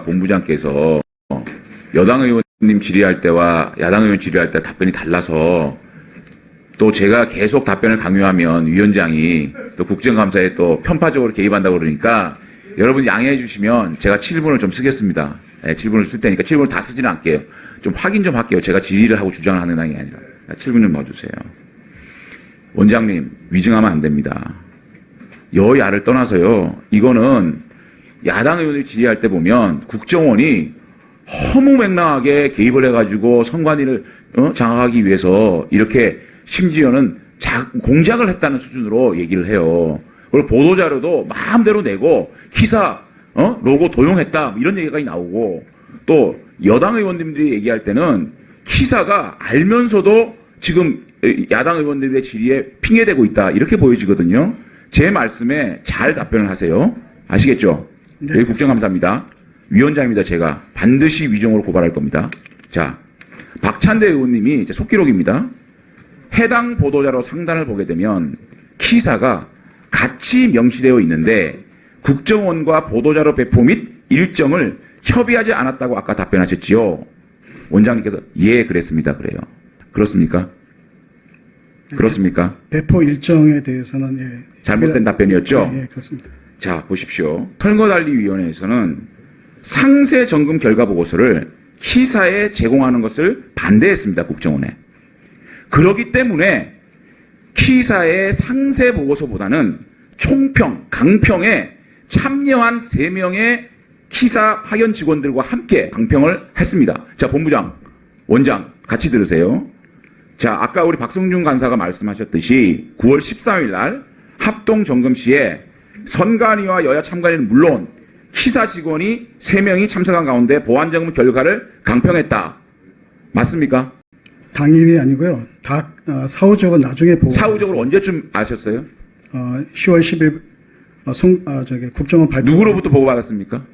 본부장께서 여당 의원님 질의할 때와 야당 의원 질의할 때 답변이 달라서 또 제가 계속 답변을 강요하면 위원장이 또 국정감사에 또 편파적으로 개입한다고 그러니까 여러분 양해해 주시면 제가 7분을 좀 쓰겠습니다. 네, 7분을 쓸 테니까 7분을 다 쓰지는 않게요. 좀 확인 좀 할게요. 제가 질의를 하고 주장을 하는 게 아니라. 7분 좀 넣어주세요. 원장님, 위증하면 안 됩니다. 여야를 떠나서요. 이거는 야당 의원을 질의할 때 보면 국정원이 허무맹랑하게 개입을 해가지고 선관위를 장악하기 위해서 이렇게 심지어는 공작을 했다는 수준으로 얘기를 해요. 그리고 보도자료도 마음대로 내고 기사 로고 도용했다 이런 얘기가 나오고 또 여당 의원님들이 얘기할 때는 기사가 알면서도 지금 야당 의원들의 질의에 핑계대고 있다 이렇게 보여지거든요. 제 말씀에 잘 답변을 하세요. 아시겠죠? 네, 여기 국정감사입니다. 위원장입니다. 제가 반드시 위증으로 고발할 겁니다. 자, 박찬대 의원님이 이제 속기록입니다. 해당 보도자료 상단을 보게 되면 기사가 같이 명시되어 있는데 국정원과 보도자료 배포 및 일정을 협의하지 않았다고 아까 답변하셨지요. 원장님께서 예 그랬습니다. 그래요. 그렇습니까? 그렇습니까? 배포 일정에 대해서는 예. 잘못된 답변이었죠? 예, 그렇습니다. 자, 보십시오. 선거관리위원회에서는 상세 점검 결과 보고서를 기사에 제공하는 것을 반대했습니다. 국정원에. 그렇기 때문에 기사의 상세 보고서보다는 총평, 강평에 참여한 3명의 기사 파견 직원들과 함께 강평을 했습니다. 자, 본부장, 원장 같이 들으세요. 자, 아까 우리 박성준 간사가 말씀하셨듯이 9월 13일 날 합동 점검 시에 선관위와 여야 참관위는 물론 기사 직원이 3명이 참석한 가운데 보안 점검 결과를 강평했다. 맞습니까? 당일이 아니고요. 다 사후적으로 나중에 보고. 사후적으로 언제쯤 아셨어요? 10월 10일 국정원 발표. 누구로부터 보고받았습니까?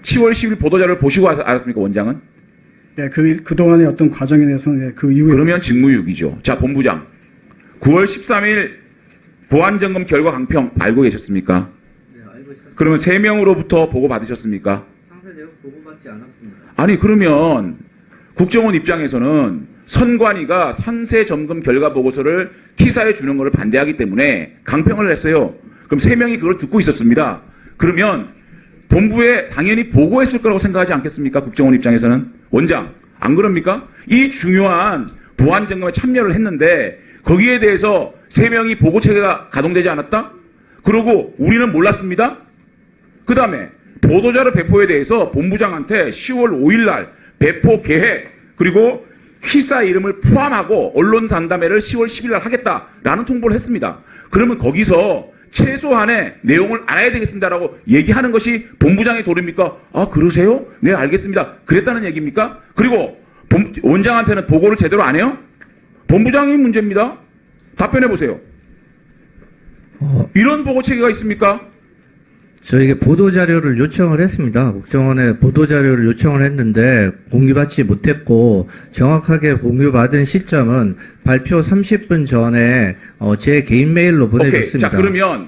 10월 10일 보도자료를 보시고 알았습니까, 원장은? 예, 그동안의 어떤 과정에 대해서는 예, 그 이후에. 그러면 직무유기죠. 자, 본부장. 9월 13일 보안점검 결과 강평 알고 계셨습니까? 네, 알고 있었습니다. 그러면 3명으로부터 보고받으셨습니까? 상세 내용 보고받지 않았습니다. 아니, 그러면 국정원 입장에서는 선관위가 상세 점검 결과 보고서를 기사에 주는 것을 반대하기 때문에 강평을 했어요. 그럼 3명이 그걸 듣고 있었습니다. 그러면 본부에 당연히 보고했을 거라고 생각하지 않겠습니까? 국정원 입장에서는. 원장, 안 그럽니까? 이 중요한 보안 점검에 참여를 했는데 거기에 대해서 3명이 보고 체계가 가동되지 않았다? 그러고 우리는 몰랐습니다? 그 다음에 보도자료 배포에 대해서 본부장한테 10월 5일 날 배포 계획 그리고 기사 이름을 포함하고 언론 간담회를 10월 10일 날 하겠다라는 통보를 했습니다. 그러면 거기서 최소한의 내용을 알아야 되겠습니다라고 얘기하는 것이 본부장의 도리입니까? 아, 그러세요? 네, 알겠습니다. 그랬다는 얘기입니까? 그리고 원장한테는 보고를 제대로 안 해요? 본부장이 문제입니다. 답변해 보세요. 이런 보고 체계가 있습니까? 저에게 보도자료를 요청을 했습니다. 국정원에 보도자료를 요청을 했는데 공유받지 못했고 정확하게 공유받은 시점은 발표 30분 전에 제 개인 메일로 보내줬습니다. 오케이. 자, 그러면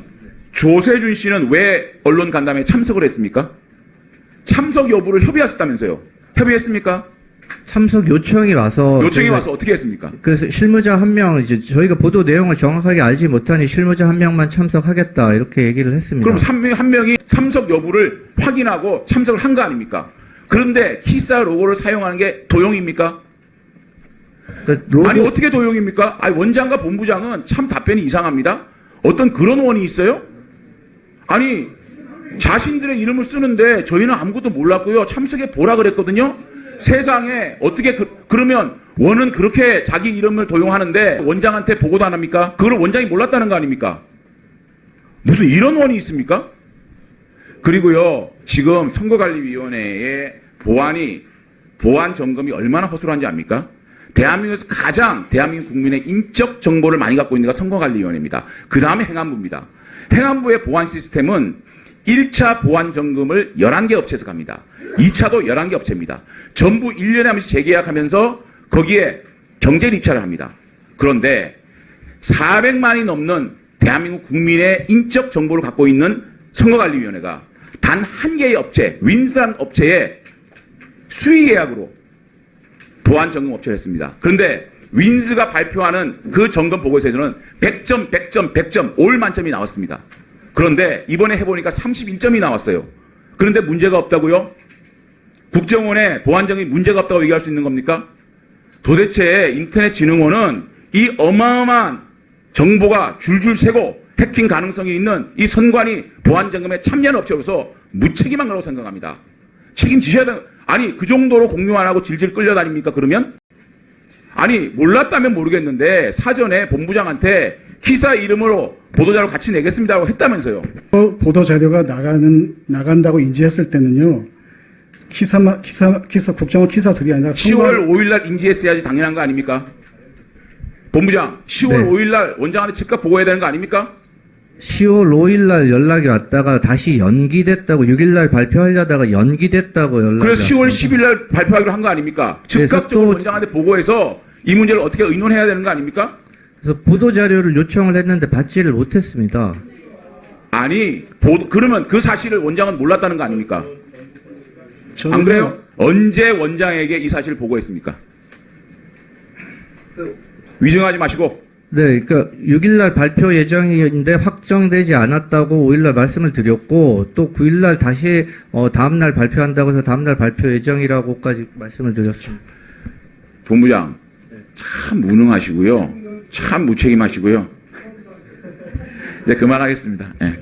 조세준 씨는 왜 언론 간담회에 참석을 했습니까? 참석 여부를 협의하셨다면서요. 협의했습니까? 참석 요청이 와서 어떻게 했습니까? 그래서 실무자 한 명 이제 저희가 보도 내용을 정확하게 알지 못하니 실무자 한 명만 참석하겠다 이렇게 얘기를 했습니다. 그럼 한 명이 참석 여부를 확인하고 참석을 한 거 아닙니까? 그런데 기사 로고를 사용하는 게 도용입니까? 그러니까 아니 어떻게 도용입니까? 아니 원장과 본부장은 참 답변이 이상합니다. 어떤 그런 원이 있어요? 아니 자신들의 이름을 쓰는데 저희는 아무것도 몰랐고요. 참석해 보라 그랬거든요. 세상에 어떻게 그러면 원은 그렇게 자기 이름을 도용하는데 원장한테 보고도 안 합니까? 그걸 원장이 몰랐다는 거 아닙니까? 무슨 이런 원이 있습니까? 그리고요 지금 선거관리위원회의 보안 점검이 얼마나 허술한지 압니까? 대한민국에서 가장 대한민국 국민의 인적 정보를 많이 갖고 있는 게 선거관리위원회입니다. 그 다음에 행안부입니다. 행안부의 보안 시스템은 1차 보안 점검을 11개 업체에서 갑니다. 2차도 11개 업체입니다. 전부 1년에 한 번씩 재계약하면서 거기에 경쟁 입찰을 합니다. 그런데 400만이 넘는 대한민국 국민의 인적 정보를 갖고 있는 선거관리위원회가 단 한 개의 업체, 윈스라는 업체에 수의 계약으로 보안 점검 업체를 했습니다. 그런데 윈스가 발표하는 그 점검 보고서에서는 100점, 100점, 100점, 올 만점이 나왔습니다. 그런데 이번에 해보니까 31점이 나왔어요. 그런데 문제가 없다고요? 국정원의 보안 점검이 문제가 없다고 얘기할 수 있는 겁니까? 도대체 인터넷진흥원은 이 어마어마한 정보가 줄줄 새고 해킹 가능성이 있는 이 선관위 보안 점검에 참여한 업체로서 무책임한 거라고 생각합니다. 책임지셔야 돼요. 아니 그 정도로 공유 안 하고 질질 끌려다닙니까 그러면? 아니 몰랐다면 모르겠는데 사전에 본부장한테 기사 이름으로 보도자료 같이 내겠습니다라고 했다면서요. 보도 자료가 나간다고 인지했을 때는요. 국정원 기사들이 아니라 10월 5일 날 인지했어야지 당연한 거 아닙니까? 본부장 10월 네. 5일 날 원장한테 즉각 보고해야 되는 거 아닙니까? 10월 5일 날 연락이 왔다가 다시 연기됐다고 6일 날 발표하려다가 연기됐다고 연락이 그래서 10월 왔습니다. 10일 날 발표하기로 한 거 아닙니까? 그래서 즉각적으로 또- 원장한테 보고해서 이 문제를 어떻게 의논해야 되는 거 아닙니까? 그래서 보도 자료를 요청을 했는데 받지를 못했습니다. 아니 그러면 그 사실을 원장은 몰랐다는 거 아닙니까? 저는요, 안 그래요? 언제 원장에게 이 사실을 보고했습니까? 위증하지 마시고. 네, 그러니까 6일 날 발표 예정인데 확정되지 않았다고 5일 날 말씀을 드렸고 또 9일 날 다시 다음 날 발표한다고 해서 다음 날 발표 예정이라고까지 말씀을 드렸습니다. 본부장 참 무능하시고요. 참 무책임하시고요. 이제 그만하겠습니다. 예.